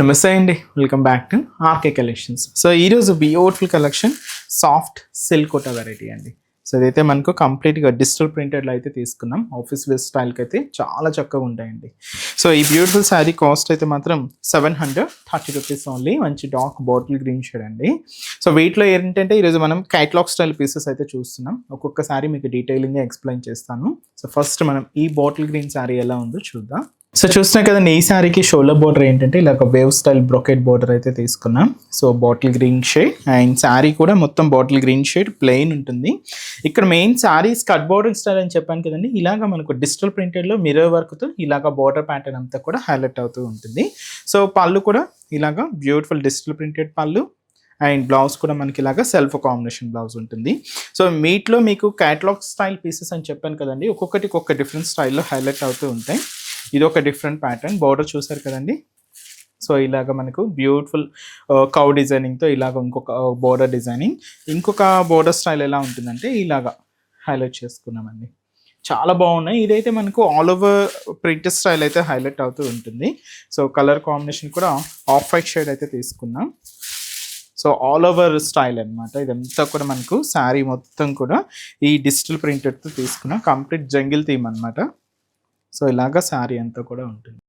నమస్తే అండి, welcome back to R K collections. So ఈరోజు beautiful collection soft silk Kota variety అండి. సో ఇదైతే మనకు కంప్లీట్గా డిజిటల్ ప్రింటెడ్లో అయితే తీసుకున్నాం. ఆఫీస్ వేర్ స్టైల్కి అయితే చాలా చక్కగా ఉంటాయండి. సో ఈ బ్యూటిఫుల్ శారీ కాస్ట్ అయితే మాత్రం 730 రూపీస్ ఓన్లీ. మంచి డార్క్ బాటిల్ గ్రీన్ షేడ్ అండి. సో వీటిలో ఏంటంటే ఈరోజు మనం క్యాటలాగ్ స్టైల్ పీసెస్ అయితే చూస్తున్నాం. ఒక్కొక్క శారీ మీకు డీటెయిలింగ్గా ఎక్స్ప్లెయిన్ చేస్తాను. సో ఫస్ట్ మనం ఈ బాటిల్ గ్రీన్ శారీ ఎలా ఉందో చూద్దాం. సో చూస్తున్నా కదండి, ఈ శారీకి షోల్డర్ బోర్డర్ ఏంటంటే ఇలా ఒక వేవ్ స్టైల్ బ్రొకెట్ బోర్డర్ అయితే తీసుకున్నాం. So bottle green shade and sari కూడా మొత్తం బాటిల్ గ్రీన్ షేడ్ ప్లెయిన్ ఉంటుంది. ఇక్కడ main sari skirt border style అని చెప్పాను కదండి, ఇలాగ మనకు డిజిటల్ ప్రింటెడ్లో మిర్రర్ వర్క్తో ఇలాగ బోర్డర్ ప్యాటర్న్ అంతా కూడా హైలైట్ అవుతూ ఉంటుంది. సో పళ్ళు కూడా ఇలాగ బ్యూటిఫుల్ డిజిటల్ ప్రింటెడ్ పళ్ళు అండ్ బ్లౌజ్ కూడా మనకి ఇలాగా సెల్ఫ్ కాంబినేషన్ బ్లౌజ్ ఉంటుంది. సో మీట్లో మీకు క్యాటలాగ్ స్టైల్ పీసెస్ అని చెప్పాను కదండి, ఒక్కొక్కటి ఒక్కొక్క డిఫరెంట్ స్టైల్లో హైలైట్ అవుతూ ఉంటాయి. ఇది ఒక డిఫరెంట్ ప్యాటర్న్, బోర్డర్ చూసారు కదండి. సో ఇలాగ మనకు బ్యూటిఫుల్ కౌ డిజైనింగ్తో ఇలాగ ఇంకొక బోర్డర్ డిజైనింగ్, ఇంకొక బోర్డర్ స్టైల్ ఎలా ఉంటుందంటే ఇలాగా హైలైట్ చేసుకున్నామండి. చాలా బాగున్నాయి. ఇదైతే మనకు ఆల్ ఓవర్ ప్రింట్ స్టైల్ అయితే హైలైట్ అవుతూ ఉంటుంది. సో కలర్ కాంబినేషన్ కూడా ఆఫ్ వైట్ షేడ్ అయితే తీసుకున్నాం. సో ఆల్ ఓవర్ స్టైల్ అనమాట. ఇదంతా కూడా మనకు శారీ మొత్తం కూడా ఈ డిజిటల్ ప్రింటెడ్తో తీసుకున్న కంప్లీట్ జంగిల్ థీమ్ అనమాట. సో ఇలాగా శారీ అంతా కూడా ఉంటుంది.